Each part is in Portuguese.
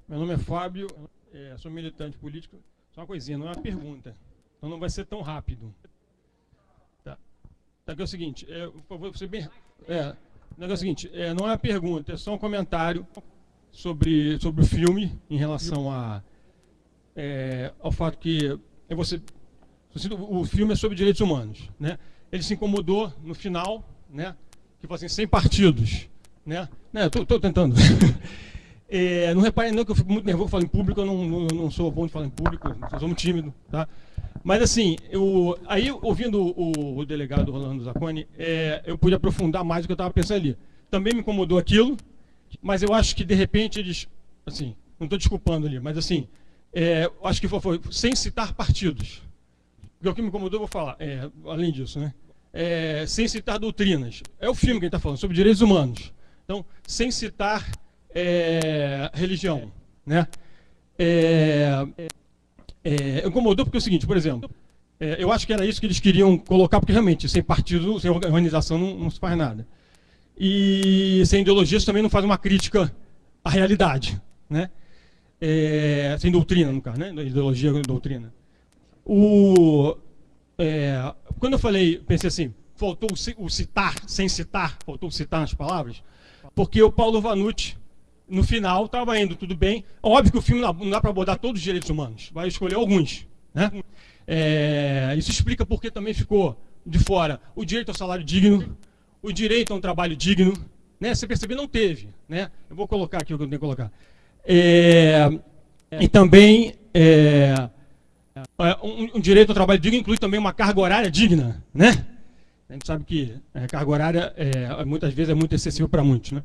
Meu nome é Fábio, sou militante político. Só uma coisinha, não é uma pergunta. Então não vai ser tão rápido. Tá, tá, que é o seguinte, por favor, você bem... o negócio é o seguinte, não é uma pergunta, é só um comentário sobre o filme, em relação ao fato que o filme é sobre direitos humanos, né? Ele se incomodou no final, né? Que falou assim, sem partidos, né? Estou tentando. Não reparem não que eu fico muito nervoso falando em público, eu não sou bom de falar em público, eu sou muito tímido, tá? Mas assim, aí ouvindo o delegado Rolando Zacconi, eu pude aprofundar mais o que eu estava pensando ali. Também me incomodou aquilo, mas eu acho que de repente eles, assim, não estou desculpando ali, mas assim, acho que foi sem citar partidos. Porque o que me incomodou, eu vou falar, além disso, né? Sem citar doutrinas. É o filme que a gente está falando, sobre direitos humanos. Então, sem citar religião, né? Incomodou porque é o seguinte, por exemplo, eu acho que era isso que eles queriam colocar, porque realmente, sem partido, sem organização, não se faz nada. E sem ideologia, isso também não faz uma crítica à realidade, né? Sem doutrina, no caso, né? Ideologia e doutrina. Quando eu pensei assim, faltou o citar, sem citar, faltou citar nas palavras, porque o Paulo Vanucci, no final, estava indo tudo bem. Óbvio que o filme não dá para abordar todos os direitos humanos, vai escolher alguns, né? Isso explica porque também ficou de fora o direito ao salário digno, o direito a um trabalho digno, né? Você percebeu, não teve, né? Eu vou colocar aqui o que eu tenho que colocar. E também um direito ao trabalho digno inclui também uma carga horária digna, né? A gente sabe que a carga horária muitas vezes é muito excessiva para muitos, né?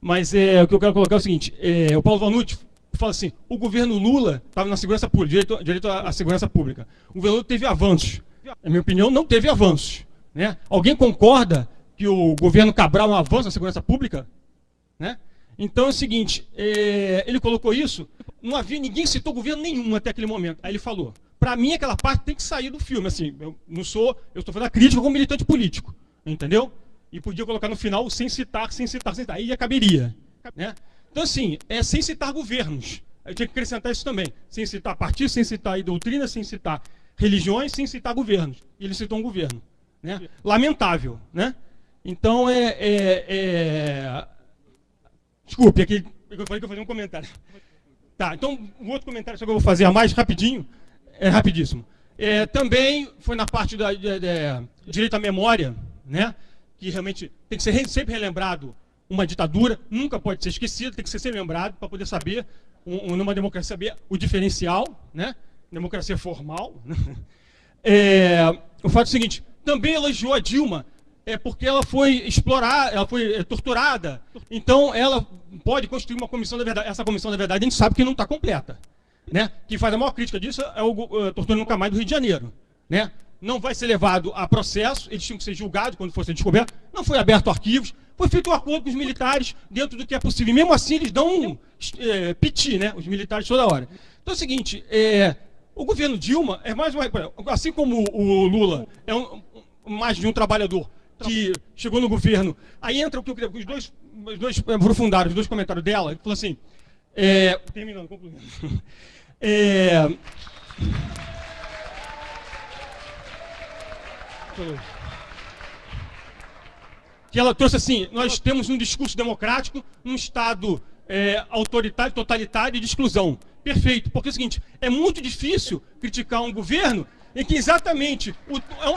Mas o que eu quero colocar é o seguinte, o Paulo Vanucci fala assim, o governo Lula estava na segurança pública, direito à segurança pública. O governo Lula teve avanços. Na minha opinião, não teve avanços, né? Alguém concorda que o governo Cabral é um avanço na segurança pública? Né? Então é o seguinte, ele colocou isso, ninguém citou governo nenhum até aquele momento. Aí ele falou, para mim aquela parte tem que sair do filme, assim, eu estou fazendo a crítica como militante político, entendeu? E podia colocar no final sem citar, aí já caberia, né? Então assim, sem citar governos, eu tinha que acrescentar isso também, sem citar partidos, sem citar doutrina, sem citar religiões, sem citar governos. E ele citou um governo, né? Lamentável, né? Então desculpe, aqui eu falei que eu ia fazer um comentário. Tá, então um outro comentário só que eu vou fazer a mais rapidinho, rapidíssimo. Também foi na parte da direito à memória, né? Que realmente tem que ser sempre relembrado uma ditadura, nunca pode ser esquecido, tem que ser sempre lembrado para poder saber, numa democracia, saber o diferencial, né? Democracia formal. Né? O fato é o seguinte, também elogiou a Dilma, porque ela foi explorada, ela foi torturada, então ela pode constituir uma comissão da verdade. Essa comissão da verdade a gente sabe que não está completa, né? Quem faz a maior crítica disso é o Tortura Nunca Mais do Rio de Janeiro, né? Não vai ser levado a processo, eles tinham que ser julgados quando fossem descobertos, não foi aberto arquivos, foi feito um acordo com os militares dentro do que é possível, e mesmo assim eles dão piti, né? Os militares toda hora. Então é o seguinte, o governo Dilma é mais uma, assim como o Lula é mais de um trabalhador que chegou no governo, aí entra o que eu queria, os dois aprofundaram, os dois comentários dela, que falou assim, terminando, concluindo, que ela trouxe assim, nós temos um discurso democrático, um Estado autoritário, totalitário e de exclusão. Perfeito, porque é o seguinte, é muito difícil criticar um governo em que exatamente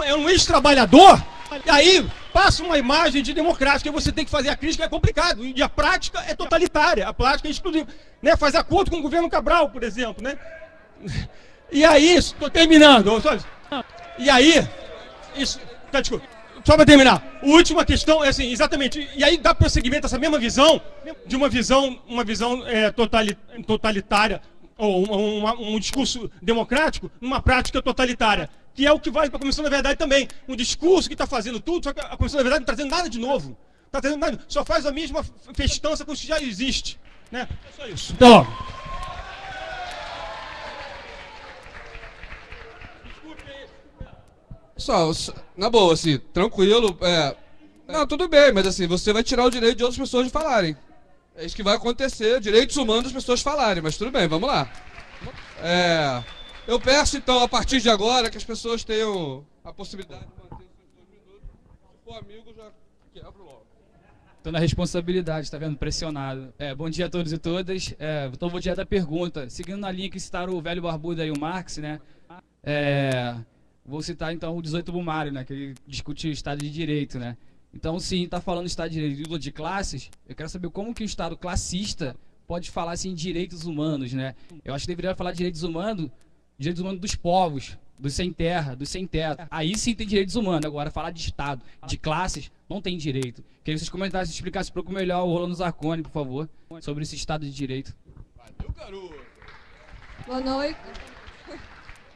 é um ex-trabalhador, e aí passa uma imagem de democrática, e você tem que fazer a crítica, é complicado, e a prática é totalitária, a prática é exclusiva, né? Faz acordo com o governo Cabral, por exemplo, né? E aí, estou terminando, e aí, desculpa, só para terminar, a última questão é assim, exatamente, e aí dá prosseguimento a essa mesma visão, de uma visão totalitária, ou um discurso democrático, numa prática totalitária, que é o que vai para a Comissão da Verdade também. Um discurso que está fazendo tudo, só que a Comissão da Verdade não está trazendo nada de novo. Tá trazendo nada, só faz a mesma festança com o que já existe. Né? É só isso. Até logo. Pessoal, na boa, assim, tranquilo. Não, tudo bem, mas assim, você vai tirar o direito de outras pessoas de falarem. É isso que vai acontecer, direitos humanos as pessoas falarem, mas tudo bem, vamos lá. Eu peço, então, a partir de agora, que as pessoas tenham a possibilidade de manter os seus 2 minutos. Se for amigo, já quebro logo. Tô na responsabilidade, tá vendo? Pressionado. Bom dia a todos e todas. Então vou direto à pergunta. Seguindo na linha que citaram o velho barbudo aí, o Marx, né? Vou citar então o 18 Brumário, né? Que ele discute o Estado de Direito, né? Então, sim, tá falando Estado de Direito e luta de classes. Eu quero saber como que o Estado classista pode falar assim em direitos humanos, né? Eu acho que deveria falar de direitos humanos dos povos, dos sem terra, dos sem teto. Aí sim tem direitos humanos. Agora, falar de Estado, de classes, não tem direito. Queria que vocês comentassem, explicassem um pouco melhor o Rolando Zacconi, por favor, sobre esse Estado de Direito. Valeu, garoto! Boa noite.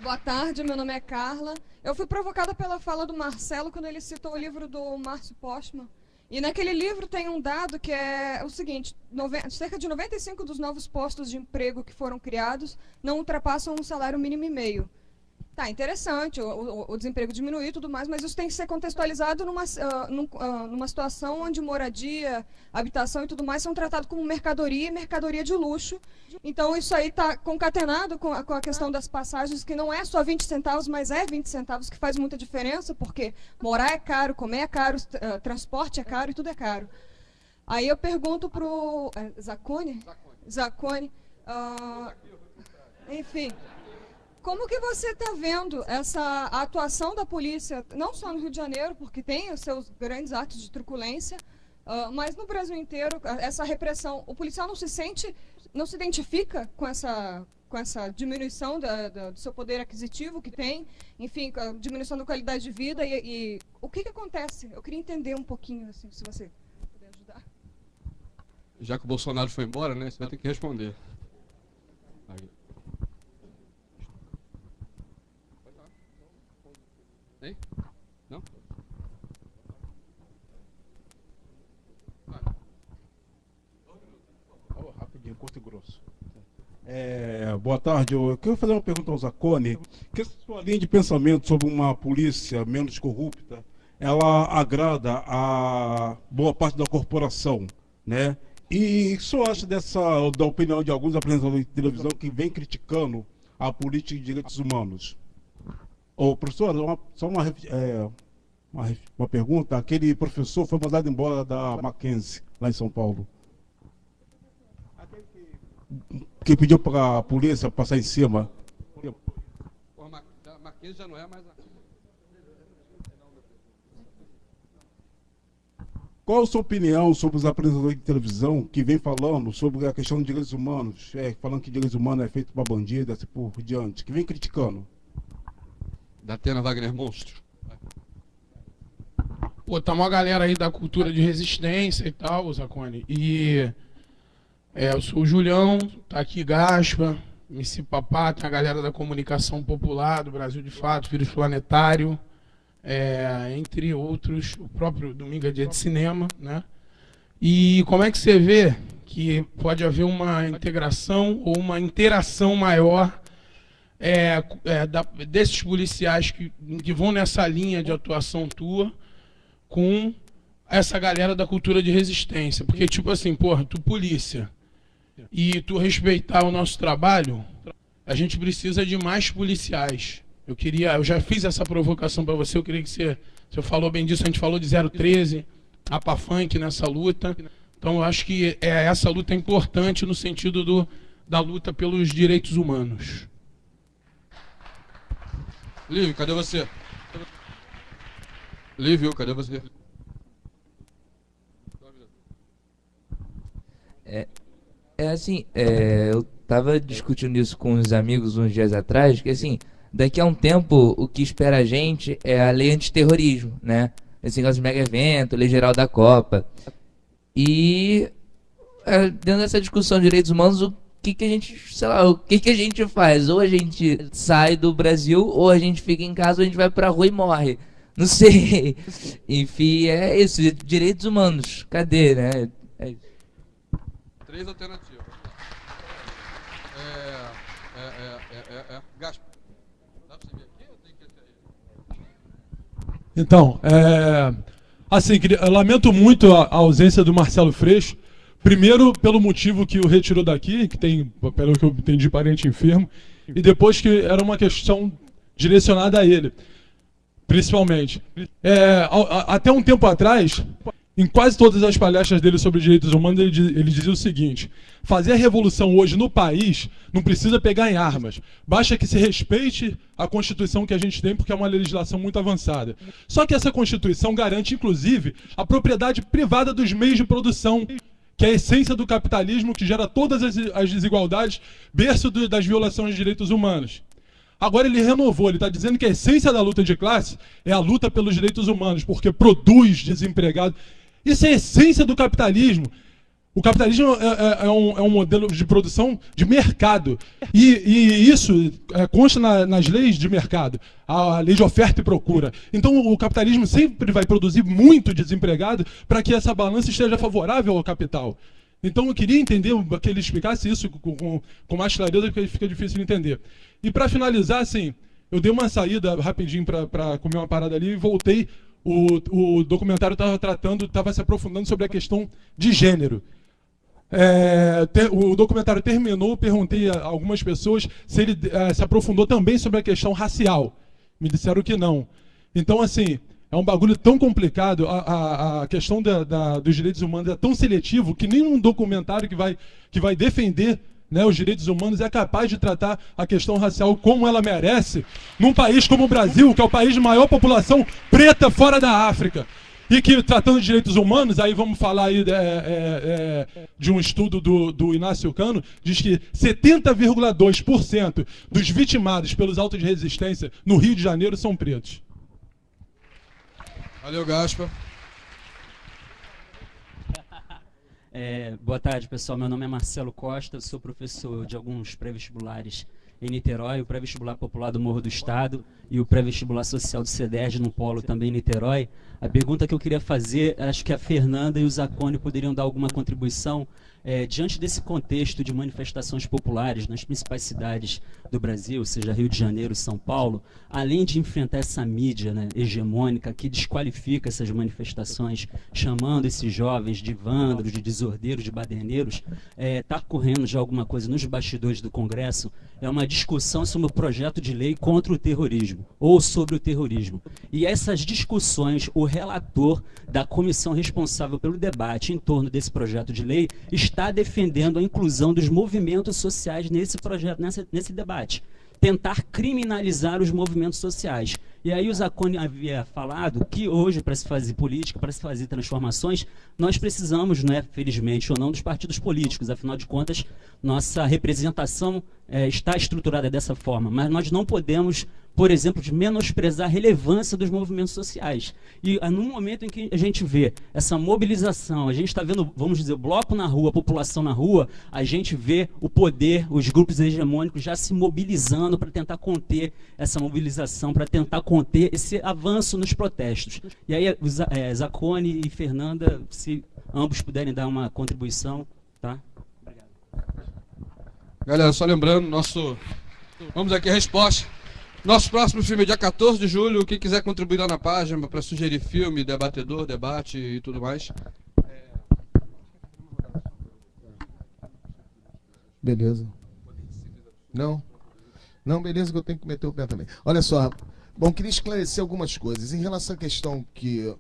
Boa tarde, meu nome é Carla. Eu fui provocada pela fala do Marcelo quando ele citou o livro do Márcio Postman. E naquele livro tem um dado que é o seguinte: cerca de 95% dos novos postos de emprego que foram criados não ultrapassam um salário mínimo e meio. Tá, interessante, o desemprego diminuiu e tudo mais, mas isso tem que ser contextualizado numa situação onde moradia, habitação e tudo mais são tratados como mercadoria e mercadoria de luxo. Então isso aí está concatenado com a questão das passagens, que não é só 20 centavos, mas é 20 centavos, que faz muita diferença, porque morar é caro, comer é caro, transporte é caro e tudo é caro. Aí eu pergunto para o Zacconi, enfim... Como que você está vendo a atuação da polícia, não só no Rio de Janeiro, porque tem os seus grandes atos de truculência, mas no Brasil inteiro, essa repressão? O policial não se identifica com essa diminuição do seu poder aquisitivo que tem, enfim, com a diminuição da qualidade de vida, e o que acontece? Eu queria entender um pouquinho, assim, se você puder ajudar. Já que o Bolsonaro foi embora, né, você vai ter que responder. Aí. Hein? Não? Rapidinho, curto e grosso. Boa tarde, eu quero fazer uma pergunta ao Zacconi. Que a sua linha de pensamento sobre uma polícia menos corrupta, ela agrada a boa parte da corporação, né? E o que você acha da opinião de alguns apresentadores de televisão que vem criticando a política de direitos humanos? Ô, professor, só uma pergunta. Aquele professor foi mandado embora da Mackenzie, lá em São Paulo. Aquele que pediu para a polícia passar em cima. A Mackenzie já não é mais... Qual a sua opinião sobre os apresentadores de televisão que vem falando sobre a questão de direitos humanos, falando que direitos humanos é feito para bandido, assim por diante, que vem criticando? Da Atena Wagner Monstro. Pô, tá uma galera aí da cultura de resistência e tal, Zacconi. E eu sou o Julião, tá aqui Gaspa, MC Papá, tem a galera da comunicação popular do Brasil de Fato, Vírus Planetário, entre outros, o próprio Domingo é Dia de Cinema, né? E como é que você vê que pode haver uma integração ou uma interação maior desses policiais que vão nessa linha de atuação tua com essa galera da cultura de resistência? Porque, tipo assim, porra, tu polícia e tu respeitar o nosso trabalho, a gente precisa de mais policiais. Eu já fiz essa provocação para você, eu queria que você falou bem disso, a gente falou de 013, APA Funk nessa luta. Então eu acho que essa luta é importante no sentido da luta pelos direitos humanos. Lívio, cadê você? Lívio, cadê você? Eu tava discutindo isso com uns amigos uns dias atrás, que assim, daqui a um tempo o que espera a gente é a lei antiterrorismo, né? Esse negócio de mega evento, lei geral da Copa. E dentro dessa discussão de direitos humanos, o que a gente, sei lá, o que a gente faz? Ou a gente sai do Brasil, ou a gente fica em casa, ou a gente vai pra rua e morre. Não sei. Enfim, é isso, direitos humanos. Cadê, né? É isso. 3 alternativas. Gaspa. Dá pra você ver aqui ou tem que até aí? Então, assim, eu lamento muito a ausência do Marcelo Freixo, Primeiro, pelo motivo que o retirou daqui, que tem, pelo que eu entendi, parente enfermo, e depois que era uma questão direcionada a ele, principalmente. Até um tempo atrás, em quase todas as palestras dele sobre direitos humanos, ele dizia o seguinte: fazer a revolução hoje no país não precisa pegar em armas, basta que se respeite a Constituição que a gente tem, porque é uma legislação muito avançada. Só que essa Constituição garante, inclusive, a propriedade privada dos meios de produção, que é a essência do capitalismo, que gera todas as desigualdades, berço das violações de direitos humanos. Agora ele renovou, ele está dizendo que a essência da luta de classe é a luta pelos direitos humanos, porque produz desempregado. Isso é a essência do capitalismo. O capitalismo é um modelo de produção de mercado. E isso consta nas leis de mercado, a lei de oferta e procura. Então o capitalismo sempre vai produzir muito desempregado para que essa balança esteja favorável ao capital. Então eu queria entender, que ele explicasse isso com mais clareza, porque fica difícil de entender. E para finalizar, assim, eu dei uma saída rapidinho para comer uma parada ali e voltei. O documentário estava se aprofundando sobre a questão de gênero. O documentário terminou, perguntei a algumas pessoas se ele se aprofundou também sobre a questão racial. Me disseram que não. Então, assim, é um bagulho tão complicado, a questão dos direitos humanos é tão seletivo que nenhum documentário que vai defender, né, os direitos humanos é capaz de tratar a questão racial como ela merece num país como o Brasil, que é o país de maior população preta fora da África. E que, tratando de direitos humanos, aí vamos falar aí de um estudo do Inácio Cano, diz que 70,2% dos vitimados pelos autos de resistência no Rio de Janeiro são pretos. Valeu, Gaspa. Boa tarde, pessoal. Meu nome é Marcelo Costa, eu sou professor de alguns pré-vestibulares em Niterói, o pré-vestibular popular do Morro do Estado e o pré-vestibular social do CEDERJ no Polo também em Niterói. A pergunta que eu queria fazer, acho que a Fernanda e o Zacconi poderiam dar alguma contribuição diante desse contexto de manifestações populares nas principais cidades do Brasil, seja Rio de Janeiro, São Paulo, além de enfrentar essa mídia, né, hegemônica que desqualifica essas manifestações, chamando esses jovens de vândalos, de desordeiros, de baderneiros, está correndo já alguma coisa nos bastidores do Congresso, é uma discussão sobre o projeto de lei contra o terrorismo, ou sobre o terrorismo. E essas discussões, o relator da comissão responsável pelo debate em torno desse projeto de lei está defendendo a inclusão dos movimentos sociais nesse projeto, nesse debate. Tentar criminalizar os movimentos sociais. E aí o Zacconi havia falado que hoje, para se fazer política, para se fazer transformações, nós precisamos, né, felizmente ou não, dos partidos políticos. Afinal de contas, nossa representação está estruturada dessa forma. Mas nós não podemos, por exemplo, menosprezar a relevância dos movimentos sociais. E no momento em que a gente vê essa mobilização, a gente está vendo, vamos dizer, o bloco na rua, a população na rua, a gente vê o poder, os grupos hegemônicos já se mobilizando para tentar conter essa mobilização, para tentar conter esse avanço nos protestos. E aí, Zacconi e Fernanda, se ambos puderem dar uma contribuição, tá? Obrigado. Galera, só lembrando, vamos aqui a resposta. Nosso próximo filme é dia 14 de julho. Quem quiser contribuir lá na página para sugerir filme, debatedor, debate e tudo mais. Beleza. Não, beleza, que eu tenho que meter o pé também. Olha só, bom, queria esclarecer algumas coisas. Em relação à questão que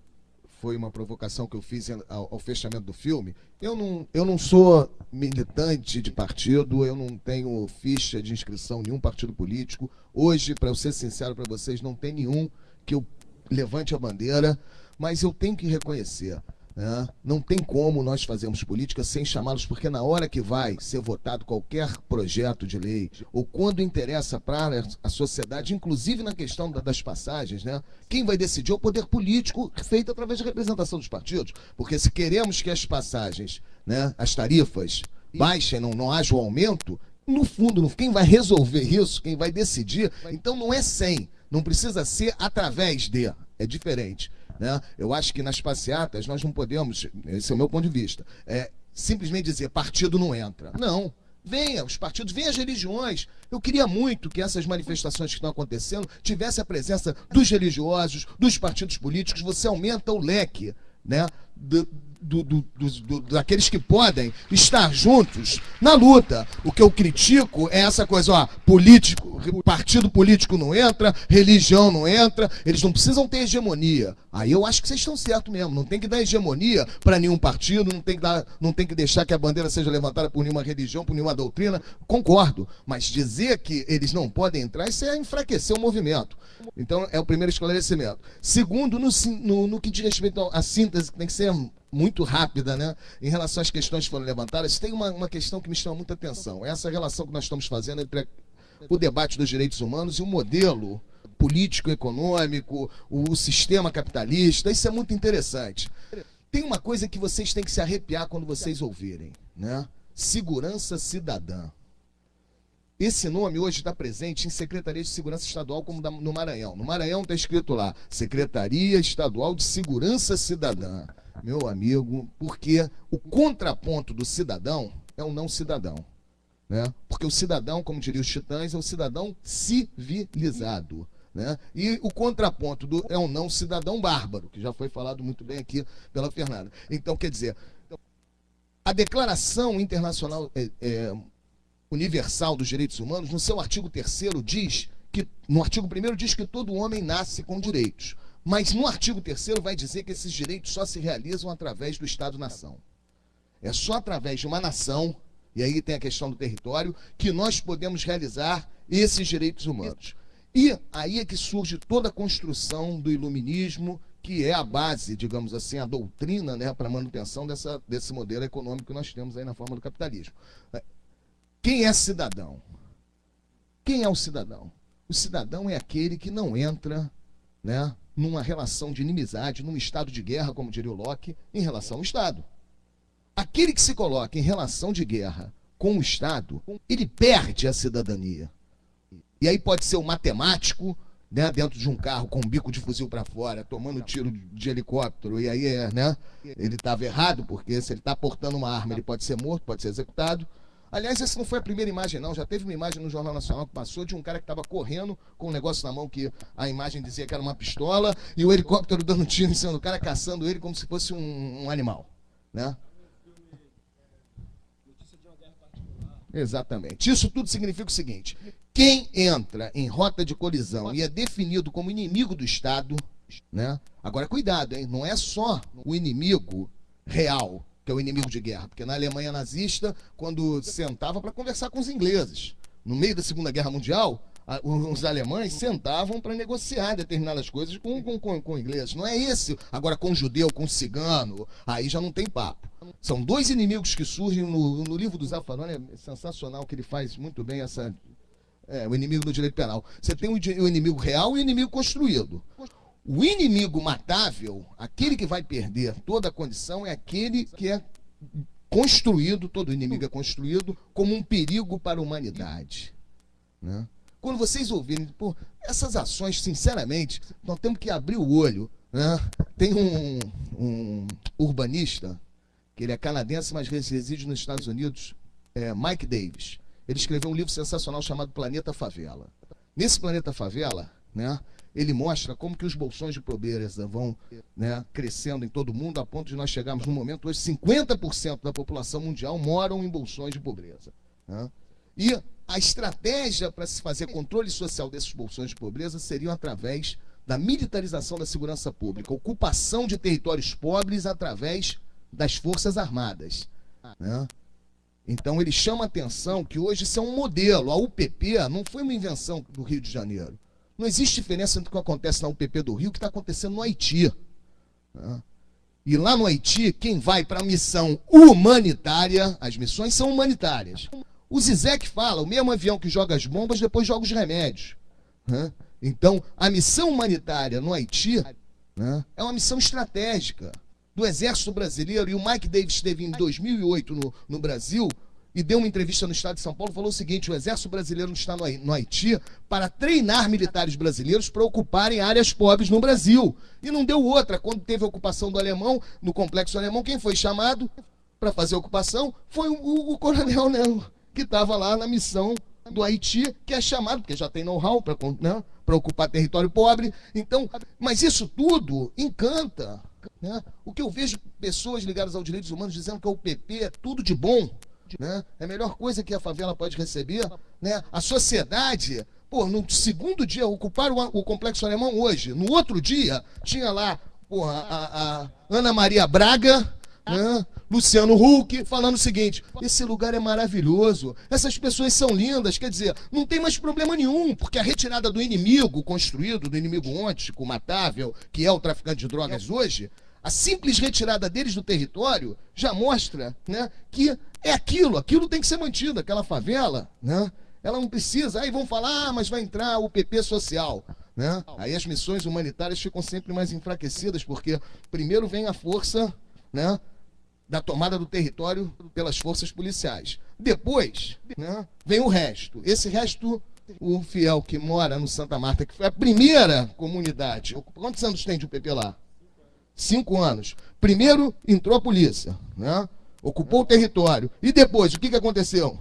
foi uma provocação que eu fiz ao fechamento do filme, eu não sou militante de partido, eu não tenho ficha de inscrição em nenhum partido político. Hoje, para eu ser sincero para vocês, não tem nenhum que eu levante a bandeira, mas eu tenho que reconhecer, né? Não tem como nós fazermos política sem chamá-los, porque na hora que vai ser votado qualquer projeto de lei, ou quando interessa para a sociedade, inclusive na questão das passagens, né? Quem vai decidir é o poder político feito através da representação dos partidos. Porque se queremos que as passagens, né, as tarifas baixem, não haja um aumento, no fundo, quem vai resolver isso, quem vai decidir, então não é sem, não precisa ser através de, é diferente. Né? Eu acho que nas passeatas nós não podemos, esse é o meu ponto de vista, simplesmente dizer partido não entra. Não, venha os partidos, venha as religiões. Eu queria muito que essas manifestações que estão acontecendo tivesse a presença dos religiosos, dos partidos políticos. Você aumenta o leque, né, daqueles que podem estar juntos na luta. O que eu critico é essa coisa, ó, partido político não entra, religião não entra, eles não precisam ter hegemonia. Aí eu acho que vocês estão certos mesmo, não tem que dar hegemonia para nenhum partido, não tem que deixar que a bandeira seja levantada por nenhuma religião, por nenhuma doutrina, concordo, mas dizer que eles não podem entrar, isso é enfraquecer o movimento. Então é o primeiro esclarecimento. Segundo, no que diz respeito à síntese, que tem que ser muito rápida, né? Em relação às questões que foram levantadas, tem uma questão que me chama muita atenção. Essa relação que nós estamos fazendo entre o debate dos direitos humanos e o modelo político-econômico, o sistema capitalista. Isso é muito interessante. Tem uma coisa que vocês têm que se arrepiar quando vocês ouvirem, né? Segurança cidadã. Esse nome hoje está presente em Secretaria de Segurança Estadual, como no Maranhão. No Maranhão está escrito lá, Secretaria Estadual de Segurança Cidadã. Meu amigo, porque o contraponto do cidadão é o não cidadão, né? Porque o cidadão, como diriam os titãs, é o cidadão civilizado, né? E o contraponto é o não cidadão bárbaro, que já foi falado muito bem aqui pela Fernanda. Então, quer dizer, a Declaração Internacional Universal dos Direitos Humanos, no seu artigo 3º diz que, no artigo 1º diz que todo homem nasce com direitos. Mas no artigo 3º vai dizer que esses direitos só se realizam através do Estado-nação. É só através de uma nação, e aí tem a questão do território, que nós podemos realizar esses direitos humanos. E aí é que surge toda a construção do iluminismo, que é a base, digamos assim, a doutrina, né, para a manutenção desse modelo econômico que nós temos aí na forma do capitalismo. Quem é cidadão? Quem é o cidadão? O cidadão é aquele que não entra, né, numa relação de inimizade, num estado de guerra, como diria o Locke, em relação ao Estado. Aquele que se coloca em relação de guerra com o Estado, ele perde a cidadania. E aí pode ser o matemático, né, dentro de um carro com um bico de fuzil para fora, tomando tiro de helicóptero, e aí né, ele estava errado, porque se ele está portando uma arma, ele pode ser morto, pode ser executado. Aliás, essa não foi a primeira imagem, não. Já teve uma imagem no Jornal Nacional que passou de um cara que estava correndo com um negócio na mão que a imagem dizia que era uma pistola e o helicóptero dando tiro em cima do cara, caçando ele como se fosse um animal, né? Exatamente. Isso tudo significa o seguinte: quem entra em rota de colisão e é definido como inimigo do Estado, né? Agora, cuidado, hein? Não é só o inimigo real, que é o inimigo de guerra, porque na Alemanha nazista, quando sentava para conversar com os ingleses, no meio da Segunda Guerra Mundial, os alemães sentavam para negociar determinadas coisas com ingleses. Não é esse. Agora, com judeu, com cigano, aí já não tem papo. São dois inimigos que surgem no livro do Zaffaroni, é sensacional que ele faz muito bem o inimigo do direito penal. Você tem o inimigo real e o inimigo construído. O inimigo matável, aquele que vai perder toda a condição, é aquele que é construído, todo inimigo é construído como um perigo para a humanidade, né? Quando vocês ouvirem, pô, essas ações, sinceramente, nós temos que abrir o olho, né? Tem um urbanista, que ele é canadense, mas reside nos Estados Unidos, Mike Davis. Ele escreveu um livro sensacional chamado Planeta Favela. Nesse Planeta Favela, né, ele mostra como que os bolsões de pobreza vão, né, crescendo em todo mundo, a ponto de nós chegarmos num momento hoje 50% da população mundial moram em bolsões de pobreza, né? E a estratégia para se fazer controle social desses bolsões de pobreza seriam através da militarização da segurança pública, ocupação de territórios pobres através das Forças Armadas, né? Então ele chama a atenção que hoje isso é um modelo. A UPP não foi uma invenção do Rio de Janeiro. Não existe diferença entre o que acontece na UPP do Rio e o que está acontecendo no Haiti, né? E lá no Haiti, quem vai para a missão humanitária, as missões são humanitárias. O Zizek fala, o mesmo avião que joga as bombas, depois joga os remédios, né? Então, a missão humanitária no Haiti, né, é uma missão estratégica do Exército Brasileiro. E o Mike Davis esteve em 2008 no Brasil e deu uma entrevista no estado de São Paulo, falou o seguinte: o Exército Brasileiro está no Haiti para treinar militares brasileiros para ocuparem áreas pobres no Brasil. E não deu outra. Quando teve a ocupação do alemão, no complexo alemão, quem foi chamado para fazer a ocupação foi o coronel, né, que estava lá na missão do Haiti, que é chamado, porque já tem know-how para, né, ocupar território pobre. Então, mas isso tudo encanta né? O que eu vejo pessoas ligadas aos direitos humanos dizendo que o PP é tudo de bom, né? É a melhor coisa que a favela pode receber, né? A sociedade, pô, no segundo dia, ocuparam o Complexo Alemão hoje. No outro dia, tinha lá, porra, a Ana Maria Braga, né? Luciano Huck, falando o seguinte: esse lugar é maravilhoso, essas pessoas são lindas, quer dizer, não tem mais problema nenhum, porque a retirada do inimigo construído, do inimigo ontístico, matável, que é o traficante de drogas hoje, a simples retirada deles do território já mostra, né, que é aquilo tem que ser mantido, aquela favela, né? Ela não precisa, aí vão falar, mas vai entrar o PP social, né? Aí as missões humanitárias ficam sempre mais enfraquecidas, porque primeiro vem a força, né, da tomada do território pelas forças policiais. Depois, né, vem o resto. Esse resto, o fiel que mora no Santa Marta, que foi a primeira comunidade. Quantos anos tem de UPP lá? 5 anos. Primeiro entrou a polícia, né, ocupou o território. E depois, o que aconteceu?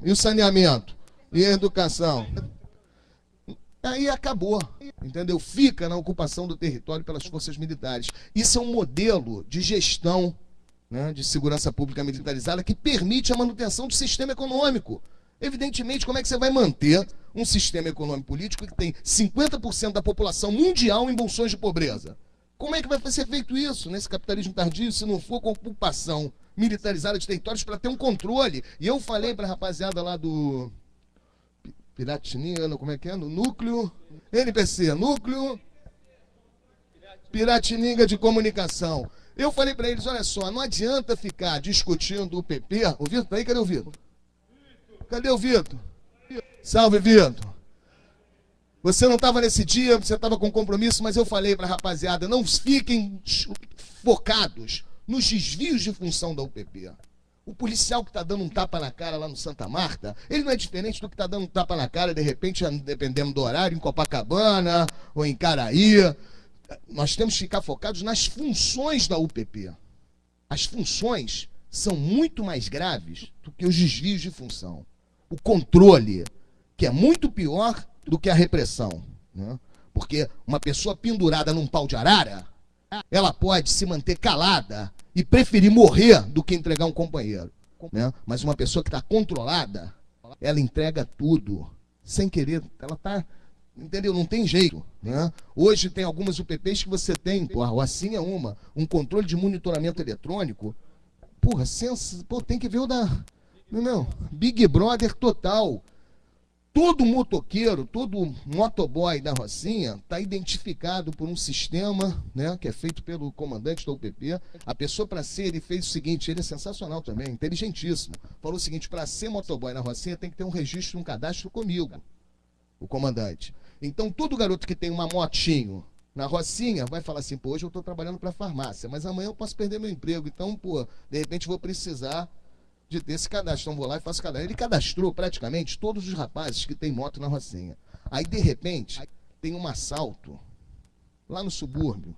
E o saneamento? E a educação? Aí acabou, entendeu? Fica na ocupação do território pelas forças militares. Isso é um modelo de gestão, né, de segurança pública militarizada que permite a manutenção do sistema econômico. Evidentemente, como é que você vai manter um sistema econômico político que tem 50% da população mundial em bolsões de pobreza? Como é que vai ser feito isso nesse capitalismo tardio se não for com a ocupação militarizada de territórios para ter um controle? E eu falei para a rapaziada lá do Piratininga, como é que é? No núcleo NPC, núcleo Piratininga de comunicação. Eu falei para eles, olha só, não adianta ficar discutindo o PP. O Vitor tá aí? Cadê o Vitor? Cadê o Vitor? Salve, Vitor. Você não estava nesse dia, você estava com compromisso, mas eu falei para a rapaziada, não fiquem focados nos desvios de função da UPP. O policial que está dando um tapa na cara lá no Santa Marta, ele não é diferente do que está dando um tapa na cara, de repente, dependendo do horário, em Copacabana ou em Caraí. Nós temos que ficar focados nas funções da UPP. As funções são muito mais graves do que os desvios de função. O controle, que é muito pior do que a repressão, né? Porque uma pessoa pendurada num pau de arara, ela pode se manter calada e preferir morrer do que entregar um companheiro, né? Mas uma pessoa que está controlada, ela entrega tudo, sem querer, ela está, entendeu? Não tem jeito, né? Hoje tem algumas UPPs que você tem, porra, assim é um controle de monitoramento eletrônico, porra, tem que ver o da, não, Big Brother total. Todo motoqueiro, todo motoboy da Rocinha está identificado por um sistema, né, que é feito pelo comandante da UPP. A pessoa, para ser, ele fez o seguinte, ele é sensacional também, inteligentíssimo. Falou o seguinte, para ser motoboy na Rocinha tem que ter um registro, um cadastro comigo, o comandante. Então, todo garoto que tem uma motinho na Rocinha vai falar assim, pô, hoje eu estou trabalhando para farmácia, mas amanhã eu posso perder meu emprego, então, pô, de repente vou precisar de ter esse cadastro. Então vou lá e faço cadastro. Ele cadastrou praticamente todos os rapazes que tem moto na Rocinha. Aí, de repente, tem um assalto lá no subúrbio.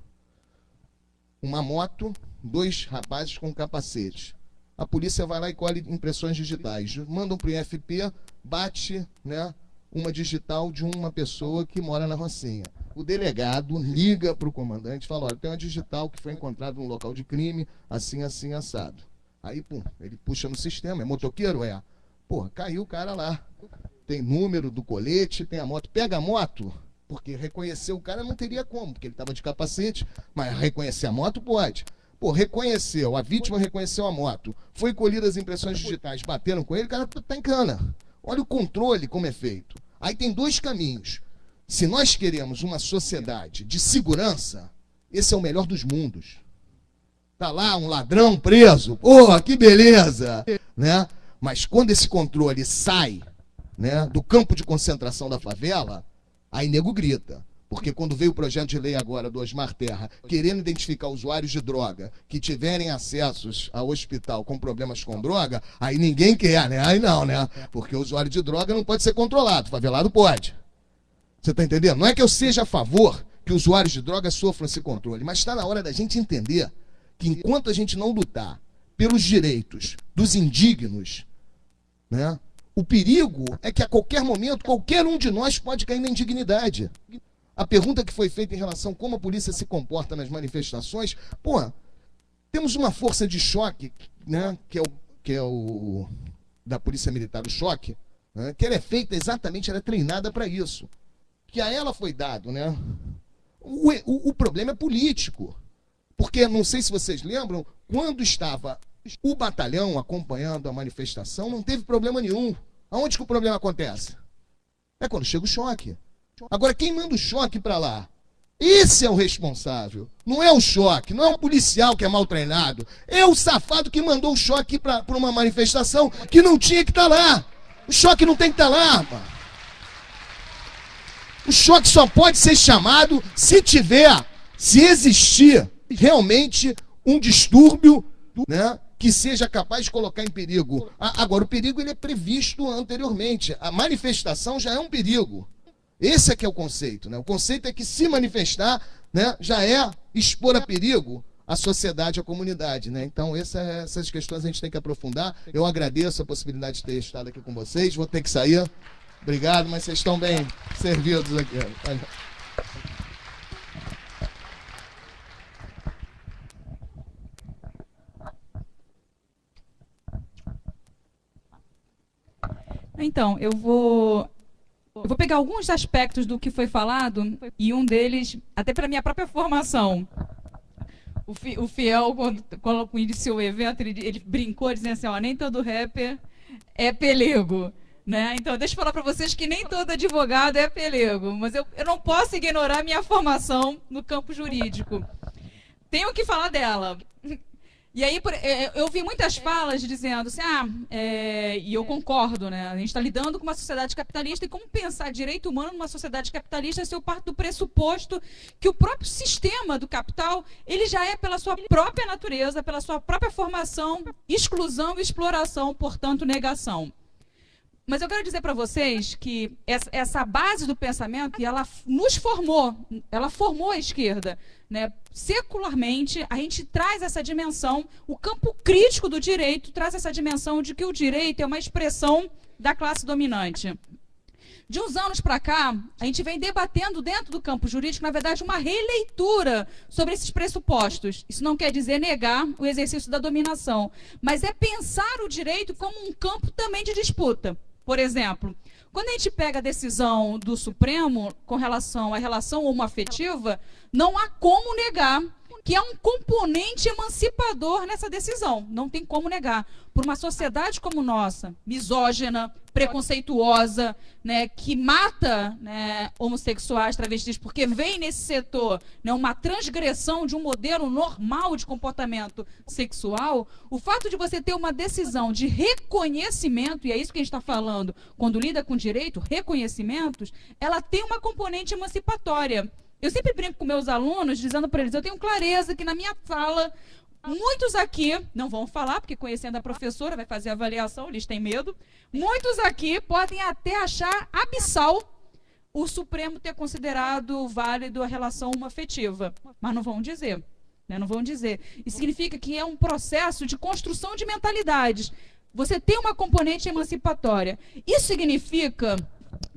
Uma moto, 2 rapazes com capacete. A polícia vai lá e colhe impressões digitais. Mandam para o IFP, bate, né, uma digital de uma pessoa que mora na Rocinha. O delegado liga para o comandante e fala, olha, tem uma digital que foi encontrada no local de crime, assim, assim, assado. Aí, pum, ele puxa no sistema, é motoqueiro? É. Porra, caiu o cara lá. Tem número do colete, tem a moto. Pega a moto, porque reconhecer o cara não teria como, porque ele estava de capacete, mas reconhecer a moto pode. Pô, reconheceu, a vítima reconheceu a moto, foi colhida as impressões digitais, bateram com ele, o cara tá em cana. Olha o controle como é feito. Aí tem 2 caminhos. Se nós queremos uma sociedade de segurança, esse é o melhor dos mundos. Tá lá um ladrão preso, porra, que beleza, né? Mas quando esse controle sai, né, do campo de concentração da favela, aí nego grita. Porque quando veio o projeto de lei agora do Osmar Terra, querendo identificar usuários de droga que tiverem acessos ao hospital com problemas com droga, aí ninguém quer, né? Aí não, né? Porque o usuário de droga não pode ser controlado, favelado pode. Você tá entendendo? Não é que eu seja a favor que usuários de droga sofram esse controle, mas está na hora da gente entender que enquanto a gente não lutar pelos direitos dos indignos, né, O perigo é que a qualquer momento, qualquer um de nós pode cair na indignidade. A pergunta que foi feita em relação a como a polícia se comporta nas manifestações, pô, temos uma força de choque, né, que é o da Polícia Militar, o choque, né, que ela é feita exatamente, ela é treinada para isso. Que a ela foi dado, né? O problema é político. Porque, não sei se vocês lembram, quando estava o batalhão acompanhando a manifestação, não teve problema nenhum. Aonde que o problema acontece? É quando chega o choque. Agora, quem manda o choque para lá? Esse é o responsável. Não é o choque, não é o policial que é mal treinado. É o safado que mandou o choque para uma manifestação que não tinha que estar lá. O choque não tem que estar lá, mano. O choque só pode ser chamado se existir realmente um distúrbio, né, que seja capaz de colocar em perigo. Agora, o perigo ele é previsto anteriormente. A manifestação já é um perigo. Esse é que é o conceito, né? O conceito é que se manifestar, né, já é expor a perigo a sociedade, a comunidade, né? Então, essas questões a gente tem que aprofundar. Eu agradeço a possibilidade de ter estado aqui com vocês. Vou ter que sair. Obrigado, mas vocês estão bem servidos aqui. Então, eu vou pegar alguns aspectos do que foi falado, e um deles, até para minha própria formação. O Fiel, quando iniciou o evento, ele brincou dizendo assim, ó, nem todo rapper é pelego. Né? Então, deixa eu falar para vocês que nem todo advogado é pelego, mas eu não posso ignorar minha formação no campo jurídico. Tenho que falar dela. E aí, eu vi muitas falas dizendo assim, e eu concordo, né? A gente está lidando com uma sociedade capitalista, e como pensar direito humano numa sociedade capitalista se eu parto do pressuposto que o próprio sistema do capital, ele já é, pela sua própria natureza, pela sua própria formação, exclusão e exploração, portanto, negação. Mas eu quero dizer para vocês que essa base do pensamento, ela nos formou, ela formou a esquerda. Né? Secularmente, a gente traz essa dimensão, o campo crítico do direito traz essa dimensão de que o direito é uma expressão da classe dominante. De uns anos para cá, a gente vem debatendo dentro do campo jurídico, na verdade, uma releitura sobre esses pressupostos. Isso não quer dizer negar o exercício da dominação, mas é pensar o direito como um campo também de disputa. Por exemplo, quando a gente pega a decisão do Supremo com relação à relação homoafetiva, não há como negar que há um componente emancipador nessa decisão. Não tem como negar. Por uma sociedade como nossa, misógina, preconceituosa, né, que mata, né, homossexuais, travestis, porque vem nesse setor, né, uma transgressão de um modelo normal de comportamento sexual, o fato de você ter uma decisão de reconhecimento, e é isso que a gente está falando, quando lida com direito, reconhecimentos, ela tem uma componente emancipatória. Eu sempre brinco com meus alunos, dizendo para eles, eu tenho clareza que na minha sala, muitos aqui, não vão falar, porque conhecendo a professora, vai fazer a avaliação, eles têm medo, muitos aqui podem até achar abissal o Supremo ter considerado válido a relação homoafetiva, mas não vão dizer, né? Não vão dizer. Isso significa que é um processo de construção de mentalidades. Você tem uma componente emancipatória. Isso significa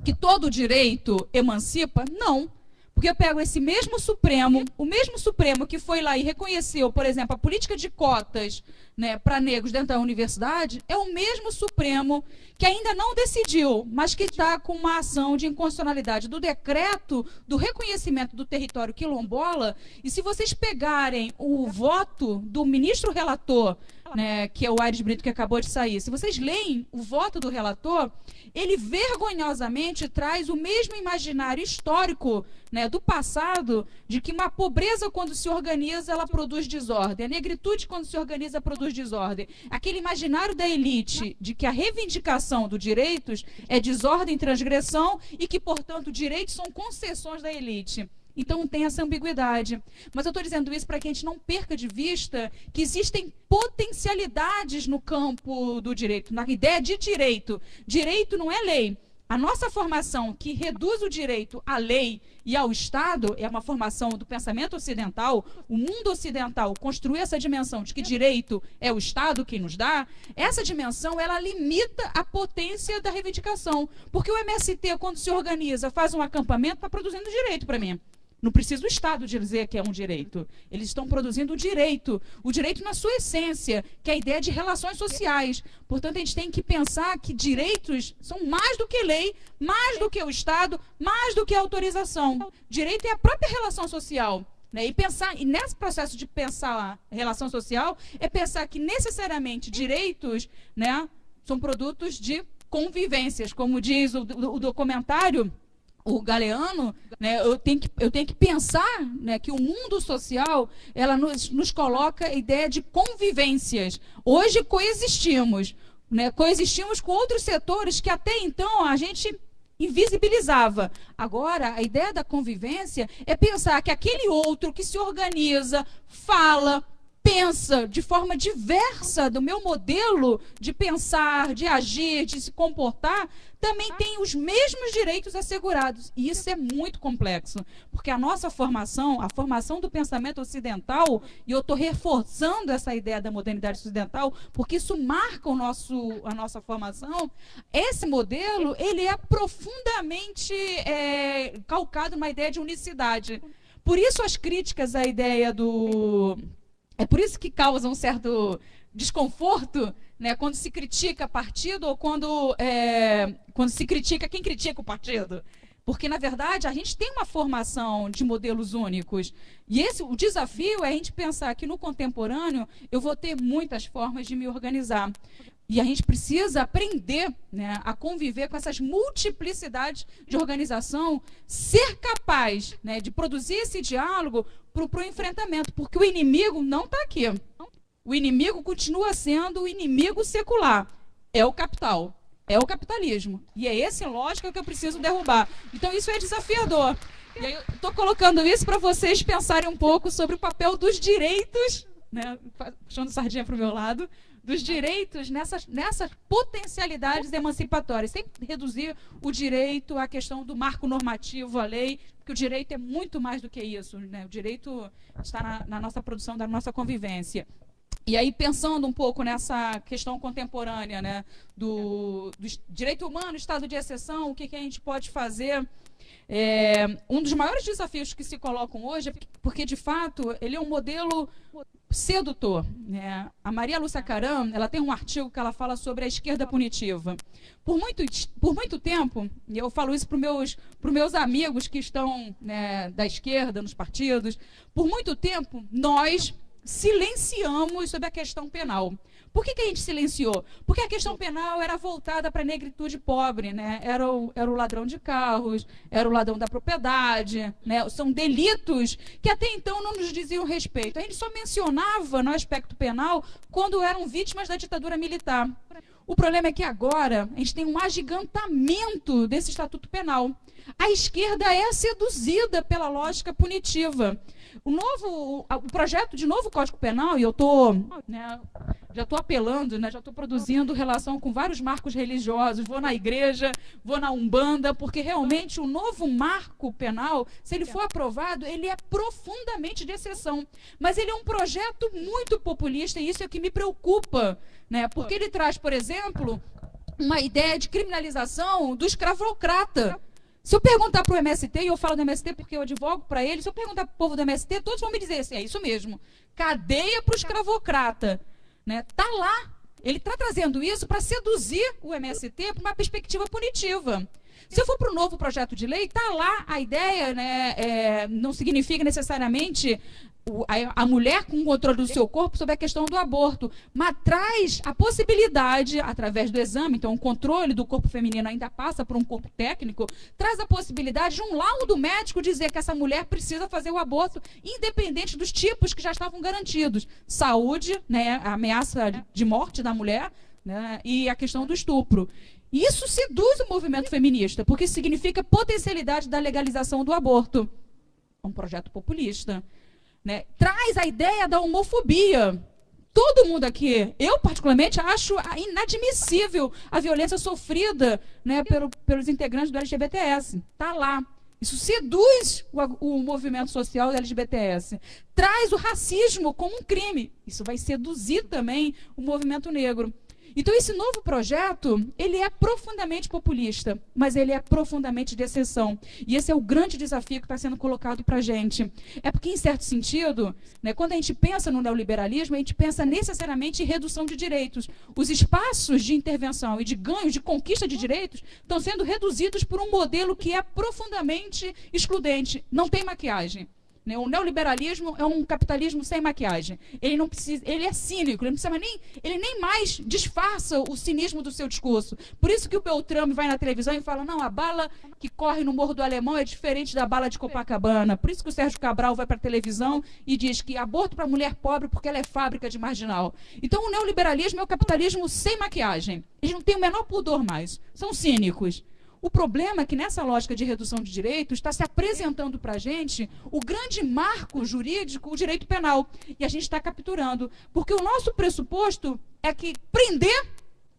que todo direito emancipa? Não. Porque eu pego esse mesmo Supremo, o mesmo Supremo que foi lá e reconheceu, por exemplo, a política de cotas, né, para negros dentro da universidade, é o mesmo Supremo que ainda não decidiu, mas que está com uma ação de inconstitucionalidade do decreto do reconhecimento do território quilombola. E se vocês pegarem o voto do ministro relator, né, que é o Aires Brito, que acabou de sair, se vocês leem o voto do relator, ele vergonhosamente traz o mesmo imaginário histórico, né, do passado, de que uma pobreza, quando se organiza, ela produz desordem. A negritude, quando se organiza, produz desordem. Aquele imaginário da elite de que a reivindicação dos direitos é desordem e transgressão e que, portanto, direitos são concessões da elite. Então tem essa ambiguidade. Mas eu estou dizendo isso para que a gente não perca de vista que existem potencialidades no campo do direito, na ideia de direito. Direito não é lei. A nossa formação que reduz o direito à lei e ao Estado é uma formação do pensamento ocidental. O mundo ocidental construiu essa dimensão de que direito é o Estado quem nos dá. Essa dimensão, ela limita a potência da reivindicação. Porque o MST, quando se organiza, faz um acampamento, está produzindo direito para mim. Não precisa o Estado dizer que é um direito. Eles estão produzindo o direito na sua essência, que é a ideia de relações sociais. Portanto, a gente tem que pensar que direitos são mais do que lei, mais do que o Estado, mais do que a autorização. Direito é a própria relação social. Né? E nesse processo de pensar a relação social, é pensar que necessariamente direitos, né, são produtos de convivências. Como diz o documentário, o Galeano, né, eu tenho que pensar, né, que o mundo social, ela nos coloca a ideia de convivências. Hoje coexistimos, né, coexistimos com outros setores que até então a gente invisibilizava. Agora, a ideia da convivência é pensar que aquele outro que se organiza, fala, pensa de forma diversa do meu modelo de pensar, de agir, de se comportar, também tem os mesmos direitos assegurados. E isso é muito complexo, porque a nossa formação, a formação do pensamento ocidental, e eu estou reforçando essa ideia da modernidade ocidental, porque isso marca a nossa formação, esse modelo, ele é profundamente calcado numa ideia de unicidade. Por isso as críticas à ideia do... É por isso que causa um certo desconforto, né, quando se critica partido ou quando se critica quem critica o partido. Porque, na verdade, a gente tem uma formação de modelos únicos. E o desafio é a gente pensar que no contemporâneo eu vou ter muitas formas de me organizar. E a gente precisa aprender, né, a conviver com essas multiplicidades de organização, ser capaz, né, de produzir esse diálogo para o enfrentamento, porque o inimigo não está aqui. O inimigo continua sendo o inimigo secular. É o capital, é o capitalismo. E é essa lógica que eu preciso derrubar. Então isso é desafiador. E aí eu estou colocando isso para vocês pensarem um pouco sobre o papel dos direitos, né, puxando sardinha para o meu lado, dos direitos nessas potencialidades emancipatórias, sem reduzir o direito à questão do marco normativo, à lei, porque o direito é muito mais do que isso, né? O direito está na nossa produção, da nossa convivência. E aí, pensando um pouco nessa questão contemporânea, né, do direito humano, estado de exceção, o que a gente pode fazer? Um dos maiores desafios que se colocam hoje é porque, de fato, ele é um modelo sedutor, né? A Maria Lúcia Caram, ela tem um artigo que ela fala sobre a esquerda punitiva. Por muito tempo, e eu falo isso para os meus amigos que estão, né, da esquerda, nos partidos, por muito tempo nós silenciamos sobre a questão penal. Por que a gente silenciou? Porque a questão penal era voltada para a negritude pobre, né? Era o ladrão de carros, era o ladrão da propriedade, né? São delitos que até então não nos diziam respeito. A gente só mencionava no aspecto penal quando eram vítimas da ditadura militar. O problema é que agora a gente tem um agigantamento desse estatuto penal. A esquerda é seduzida pela lógica punitiva. O projeto de novo Código Penal, e eu já estou apelando, né, já estou produzindo relação com vários marcos religiosos, vou na igreja, vou na Umbanda, porque realmente o novo marco penal, se ele for aprovado, ele é profundamente de exceção. Mas ele é um projeto muito populista, e isso é o que me preocupa, né, porque ele traz, por exemplo, uma ideia de criminalização do escravocrata. Se eu perguntar para o MST, e eu falo do MST porque eu advogo para ele, se eu perguntar para o povo do MST, todos vão me dizer assim, é isso mesmo, cadeia para o escravocrata. Né? Tá lá, ele está trazendo isso para seduzir o MST para uma perspectiva punitiva. Se eu for para o novo projeto de lei, está lá a ideia, né, não significa necessariamente a mulher com o controle do seu corpo sobre a questão do aborto, mas traz a possibilidade, através do exame, então o controle do corpo feminino ainda passa por um corpo técnico, traz a possibilidade de um laudo médico dizer que essa mulher precisa fazer o aborto, independente dos tipos que já estavam garantidos. Saúde, né, a ameaça de morte da mulher, né, e a questão do estupro. Isso seduz o movimento feminista, porque significa potencialidade da legalização do aborto. É um projeto populista. Né? Traz a ideia da homofobia, Todo mundo aqui, eu particularmente acho inadmissível a violência sofrida, né, pelos integrantes do LGBTS. Está lá. Isso seduz o movimento social do LGBTS. Traz o racismo como um crime. Isso vai seduzir também o movimento negro. Então, esse novo projeto, ele é profundamente populista, mas ele é profundamente de exceção. E esse é o grande desafio que está sendo colocado para a gente. É porque, em certo sentido, né, quando a gente pensa no neoliberalismo, a gente pensa necessariamente em redução de direitos. Os espaços de intervenção e de ganho, de conquista de direitos, estão sendo reduzidos por um modelo que é profundamente excludente. Não tem maquiagem. O neoliberalismo é um capitalismo sem maquiagem. Ele não precisa, ele é cínico, ele nem mais disfarça o cinismo do seu discurso. Por isso que o Beltrame vai na televisão e fala: não, a bala que corre no Morro do Alemão é diferente da bala de Copacabana. Por isso que o Sérgio Cabral vai para a televisão e diz que aborto para mulher pobre porque ela é fábrica de marginal. Então o neoliberalismo é o capitalismo sem maquiagem. Eles não têm o menor pudor mais. São cínicos. O problema é que nessa lógica de redução de direitos está se apresentando para a gente o grande marco jurídico, o direito penal. E a gente está capturando. Porque o nosso pressuposto é que prender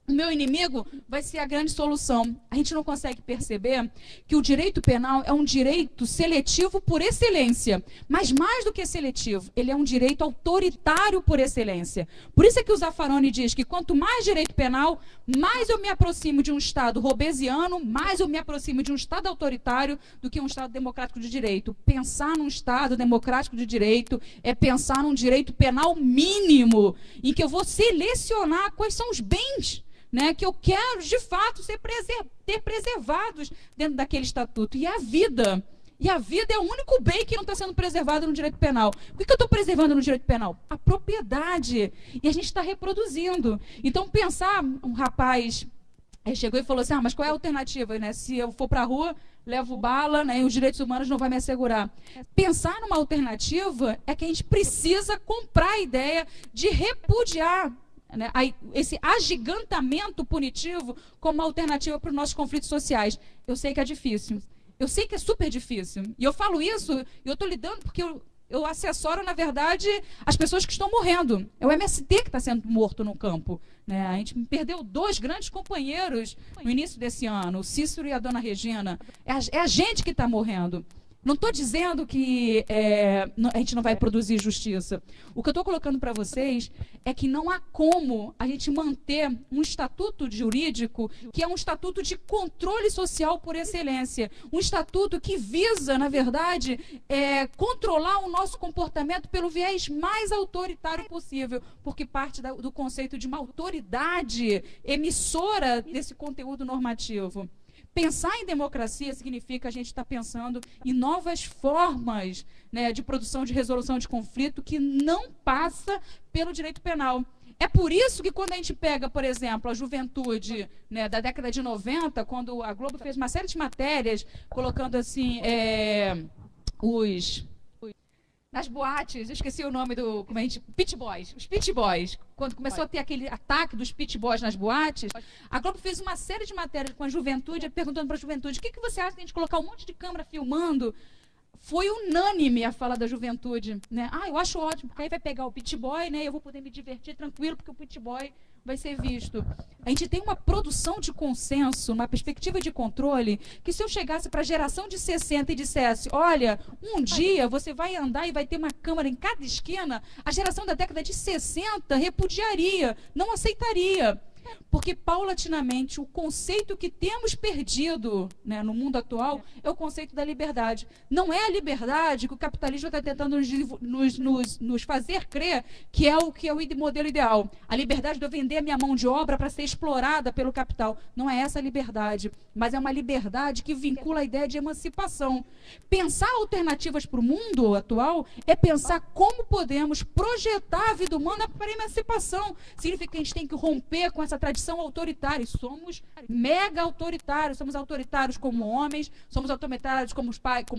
o meu inimigo vai ser a grande solução. A gente não consegue perceber que o direito penal é um direito seletivo por excelência. Mas mais do que seletivo, ele é um direito autoritário por excelência. Por isso é que o Zaffaroni diz que quanto mais direito penal, mais eu me aproximo de um Estado robesiano, mais eu me aproximo de um Estado autoritário do que um Estado democrático de direito. Pensar num Estado democrático de direito é pensar num direito penal mínimo, em que eu vou selecionar quais são os bens, né, que eu quero, de fato, ter preservados dentro daquele estatuto. E a vida. E a vida é o único bem que não está sendo preservado no direito penal. O que eu estou preservando no direito penal? A propriedade. E a gente está reproduzindo. Então, pensar, um rapaz chegou e falou assim: mas qual é a alternativa? Né? Se eu for para a rua, levo bala, né, e os direitos humanos não vão me assegurar. Pensar numa alternativa é que a gente precisa comprar a ideia de repudiar, né, esse agigantamento punitivo como alternativa para os nossos conflitos sociais. Eu sei que é difícil. Eu sei que é super difícil. E eu falo isso, e eu estou lidando porque eu assessoro, na verdade, as pessoas que estão morrendo. É o MST que está sendo morto no campo. Né? A gente perdeu 2 grandes companheiros no início desse ano, o Cícero e a dona Regina. É a gente que está morrendo. Não estou dizendo que a gente não vai produzir justiça. O que eu estou colocando para vocês é que não há como a gente manter um estatuto jurídico que é um estatuto de controle social por excelência. Um estatuto que visa, na verdade, controlar o nosso comportamento pelo viés mais autoritário possível, porque parte do conceito de uma autoridade emissora desse conteúdo normativo. Pensar em democracia significa a gente estar pensando em novas formas, né, de produção de resolução de conflito que não passa pelo direito penal. É por isso que quando a gente pega, por exemplo, a juventude, né, da década de 90, quando a Globo fez uma série de matérias colocando assim, nas boates, eu esqueci o nome do... Pit Boys. Os Pit Boys. Quando começou a ter aquele ataque dos Pit Boys nas boates, a Globo fez uma série de matérias com a juventude, perguntando para a juventude: o que você acha de a gente colocar um monte de câmera filmando? Foi unânime a fala da juventude, né? Eu acho ótimo, porque aí vai pegar o Pit Boy, né? Eu vou poder me divertir tranquilo, porque o Pit Boy vai ser visto. A gente tem uma produção de consenso, uma perspectiva de controle, que se eu chegasse para a geração de 60 e dissesse: olha, um dia você vai andar e vai ter uma câmera em cada esquina, a geração da década de 60 repudiaria, não aceitaria. Porque, paulatinamente, o conceito que temos perdido, né, no mundo atual é o conceito da liberdade. Não é a liberdade que o capitalismo está tentando nos fazer crer que é o modelo ideal. A liberdade de eu vender a minha mão de obra para ser explorada pelo capital. Não é essa a liberdade, mas é uma liberdade que vincula a ideia de emancipação. Pensar alternativas para o mundo atual é pensar como podemos projetar a vida humana para a emancipação. Significa que a gente tem que romper com essa essa tradição autoritária. E somos mega autoritários. Somos autoritários como homens, somos autoritários como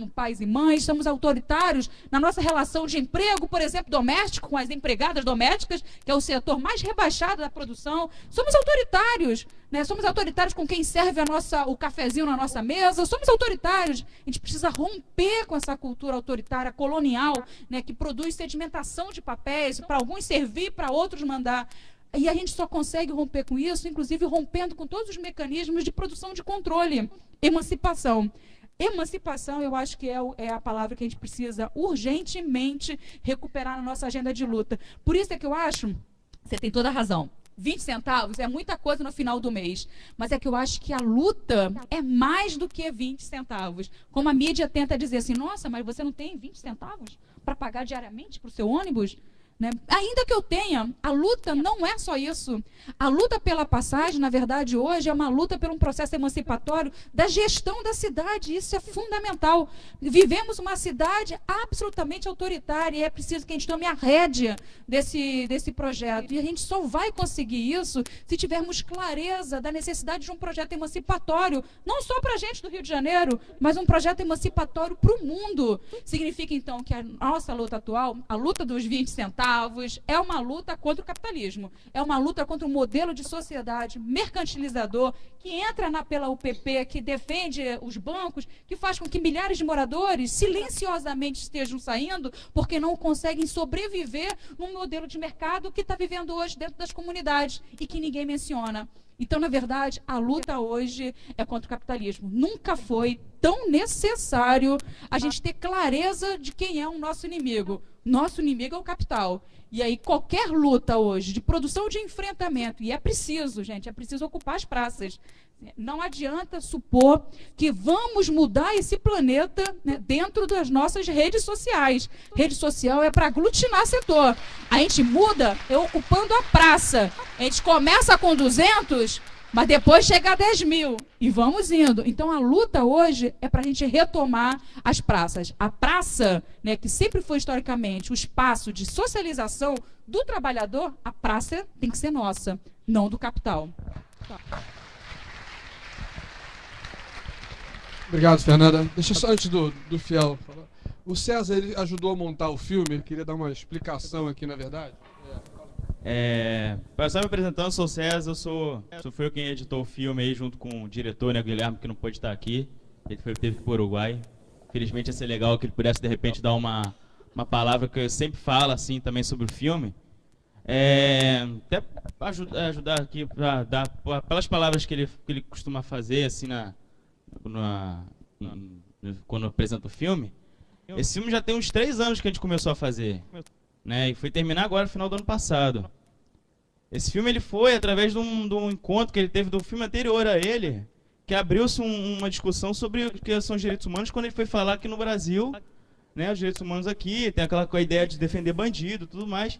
pais e mães, somos autoritários na nossa relação de emprego, por exemplo, doméstico, com as empregadas domésticas, que é o setor mais rebaixado da produção. Somos autoritários, né? Somos autoritários com quem serve o cafezinho na nossa mesa. Somos autoritários. A gente precisa romper com essa cultura autoritária colonial, né, que produz sedimentação de papéis, para alguns servir, para outros mandar. E a gente só consegue romper com isso, inclusive rompendo com todos os mecanismos de produção de controle. Emancipação. Emancipação, eu acho que é a palavra que a gente precisa urgentemente recuperar na nossa agenda de luta. Por isso é que eu acho, você tem toda a razão, 20 centavos é muita coisa no final do mês, mas é que eu acho que a luta é mais do que 20 centavos. Como a mídia tenta dizer assim, nossa, mas você não tem 20 centavos para pagar diariamente para o seu ônibus? Né? Ainda que eu tenha, a luta não é só isso. A luta pela passagem, na verdade, hoje é uma luta por um processo emancipatório da gestão da cidade. Isso é fundamental. Vivemos uma cidade absolutamente autoritária e é preciso que a gente tome a rédea desse projeto. E a gente só vai conseguir isso se tivermos clareza da necessidade de um projeto emancipatório, não só para a gente do Rio de Janeiro, mas um projeto emancipatório para o mundo. Significa, então, que a nossa luta atual, a luta dos 20 centavos, é uma luta contra o capitalismo, é uma luta contra um modelo de sociedade mercantilizador que entra pela UPP, que defende os bancos, que faz com que milhares de moradores silenciosamente estejam saindo porque não conseguem sobreviver num modelo de mercado que está vivendo hoje dentro das comunidades e que ninguém menciona. Então, na verdade, a luta hoje é contra o capitalismo. Nunca foi tão necessário a gente ter clareza de quem é o nosso inimigo. Nosso inimigo é o capital. E aí, qualquer luta hoje de produção de enfrentamento, e é preciso, gente, é preciso ocupar as praças. Não adianta supor que vamos mudar esse planeta, né, dentro das nossas redes sociais. Rede social é para aglutinar setor. A gente muda ocupando a praça. A gente começa com 200, mas depois chega a 10 mil. E vamos indo. Então, a luta hoje é para a gente retomar as praças. A praça, né, que sempre foi historicamente o espaço de socialização do trabalhador, a praça tem que ser nossa, não do capital. Obrigado, Fernanda. Deixa só antes do Fiel falar. O César, ele ajudou a montar o filme, ele queria dar uma explicação aqui, na verdade. Para estar me apresentando, eu sou o César, fui eu quem editou o filme aí junto com o diretor, né, o Guilherme, que não pôde estar aqui. Ele teve que ir para o Uruguai. Felizmente ia ser legal que ele pudesse de repente dar uma palavra que eu sempre falo assim também sobre o filme. Até ajudar aqui para dar pelas palavras que ele costuma fazer assim quando apresenta o filme. Esse filme já tem uns 3 anos que a gente começou a fazer, né? E foi terminar agora no final do ano passado. Esse filme ele foi através de um encontro que ele teve do filme anterior a ele, que abriu-se uma discussão sobre o que são os direitos humanos quando ele foi falar aqui no Brasil, né? Os direitos humanos aqui, tem aquela ideia de defender bandido, tudo mais.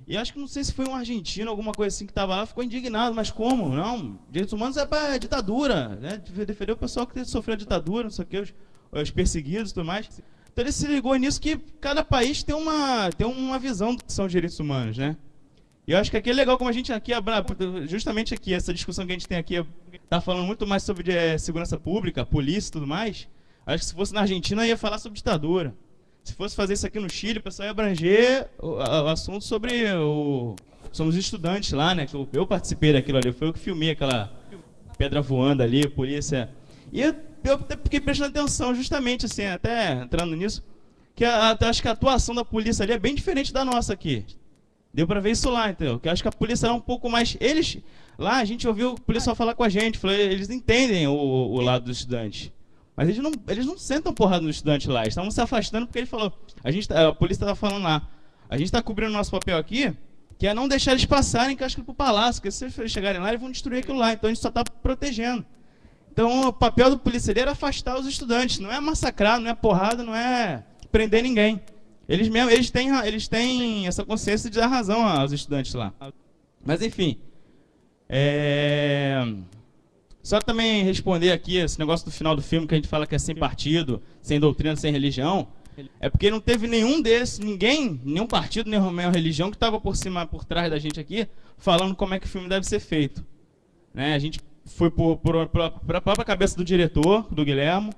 E acho que não sei se foi um argentino, alguma coisa assim que estava lá, ficou indignado, mas como? Não, direitos humanos é para ditadura, né? Defender o pessoal que sofreu a ditadura, não sei o que, os perseguidos e tudo mais. Então ele se ligou nisso que cada país tem uma visão do que são os direitos humanos, né? E eu acho que aqui é legal como a gente aqui, justamente aqui, essa discussão que a gente tem aqui, está falando muito mais sobre segurança pública, polícia e tudo mais. Acho que se fosse na Argentina ia falar sobre ditadura. Se fosse fazer isso aqui no Chile, o pessoal ia abranger o assunto sobre somos estudantes lá, né? Que eu participei daquilo ali, foi eu que filmei aquela pedra voando ali, polícia. E eu fiquei prestando atenção, justamente assim, até entrando nisso, que acho que a atuação da polícia ali é bem diferente da nossa aqui. Deu pra ver isso lá, entendeu? Que eu acho que a polícia era um pouco mais... Lá a gente ouviu o policial falar com a gente, eles entendem o lado dos estudantes. Mas eles não sentam porrada no estudante lá, eles estavam se afastando porque ele falou, a polícia estava falando lá, a gente está cobrindo o nosso papel aqui, que é não deixar eles passarem, que acho que pro palácio, porque se eles chegarem lá, eles vão destruir aquilo lá, então a gente só está protegendo. Então o papel do policial era afastar os estudantes, não é massacrar, não é porrada, não é prender ninguém. Eles têm essa consciência de dar razão aos estudantes lá. Mas enfim, só também responder aqui esse negócio do final do filme que a gente fala que é sem partido, sem doutrina, sem religião. É porque não teve nenhum partido, nenhuma religião que estava por trás da gente aqui, falando como é que o filme deve ser feito. né? A gente foi para a própria cabeça do diretor, do Guilherme,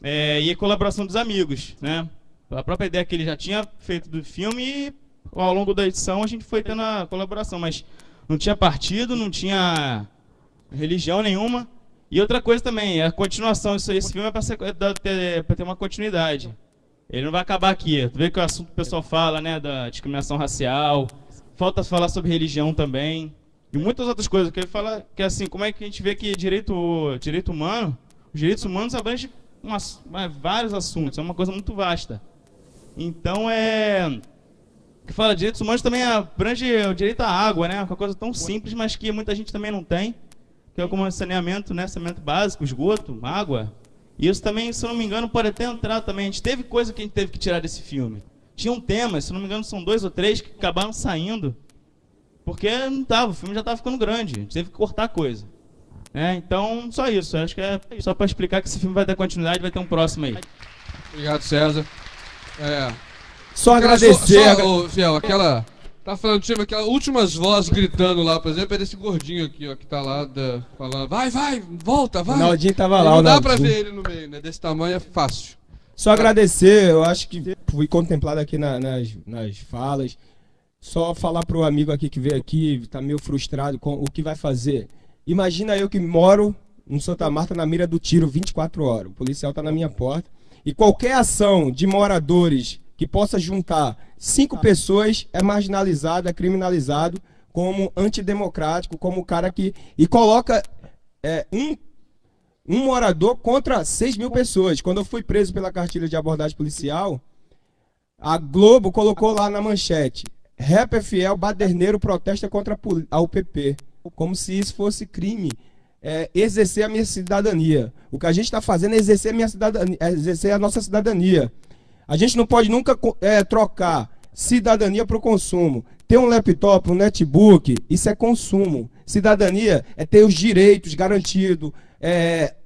e a colaboração dos amigos, né? A própria ideia que ele já tinha feito do filme e ao longo da edição a gente foi tendo a colaboração, mas não tinha partido, não tinha religião nenhuma. E outra coisa também, a continuação, esse filme é para ter uma continuidade. Ele não vai acabar aqui. Tu vê que o assunto que o pessoal fala, né, da discriminação racial, falta falar sobre religião também, e muitas outras coisas, que ele fala que assim, como é que a gente vê que direito humano, os direitos humanos abrangem vários assuntos, é uma coisa muito vasta. Então que fala de direitos humanos também abrange o direito à água, né? Uma coisa tão simples, mas que muita gente também não tem, que é como saneamento, né? Saneamento básico, esgoto, água. E isso também, se eu não me engano, pode até entrar também. A gente teve coisa que a gente teve que tirar desse filme. Tinha um tema, se não me engano, são 2 ou 3 que acabaram saindo, porque não tava, o filme já estava ficando grande, a gente teve que cortar coisa. Então, só isso. Acho que é só para explicar que esse filme vai ter continuidade, vai ter um próximo aí. Obrigado, César. Só agradecer. Fiel, tá falando, tive aquelas últimas vozes gritando lá, por exemplo, é desse gordinho aqui, ó, que tá lá falando, vai, volta, vai. O Naldinho tava lá, não dá pra ver ele no meio, né? Desse tamanho é fácil. Só agradecer, eu acho que fui contemplado aqui nas falas. Só falar pro amigo aqui que veio aqui, tá meio frustrado com o que vai fazer. Imagina eu que moro no Santa Marta na mira do tiro 24 horas. O policial tá na minha porta. E qualquer ação de moradores que possa juntar 5 pessoas é marginalizado, é criminalizado como antidemocrático, como o cara que... E coloca um morador contra 6 mil pessoas. Quando eu fui preso pela cartilha de abordagem policial, a Globo colocou lá na manchete: rapper Fiel Baderneiro protesta contra a UPP. Como se isso fosse crime. Exercer a minha cidadania. O que a gente está fazendo é exercer a minha cidadania, exercer a nossa cidadania. A gente não pode nunca trocar cidadania para o consumo. Ter um laptop, um netbook, isso é consumo. Cidadania é ter os direitos garantidos,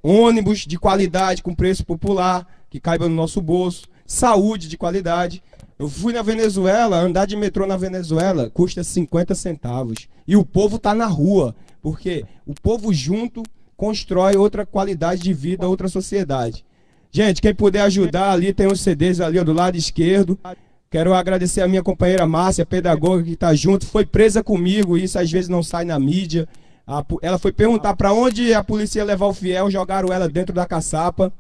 ônibus de qualidade com preço popular, que caiba no nosso bolso, saúde de qualidade. Eu fui na Venezuela, andar de metrô na Venezuela custa 50 centavos. E o povo está na rua, porque o povo junto constrói outra qualidade de vida, outra sociedade. Gente, quem puder ajudar, ali tem uns CDs ali do lado esquerdo. Quero agradecer a minha companheira Márcia, pedagoga, que está junto. Foi presa comigo, isso às vezes não sai na mídia. Ela foi perguntar para onde a polícia ia levar o Fiel, jogaram ela dentro da caçapa.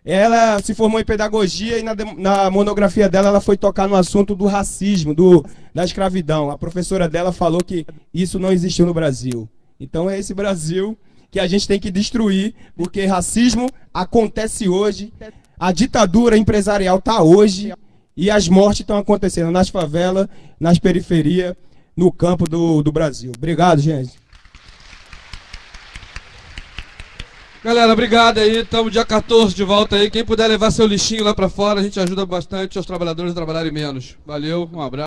Ela se formou em pedagogia e na monografia dela ela foi tocar no assunto do racismo, da escravidão. A professora dela falou que isso não existiu no Brasil. Então é esse Brasil que a gente tem que destruir, porque racismo acontece hoje, a ditadura empresarial está hoje e as mortes estão acontecendo nas favelas, nas periferias, no campo do Brasil. Obrigado, gente. Galera, obrigado aí, estamos dia 14 de volta aí. Quem puder levar seu lixinho lá pra fora, a gente ajuda bastante os trabalhadores a trabalharem menos. Valeu, um abraço.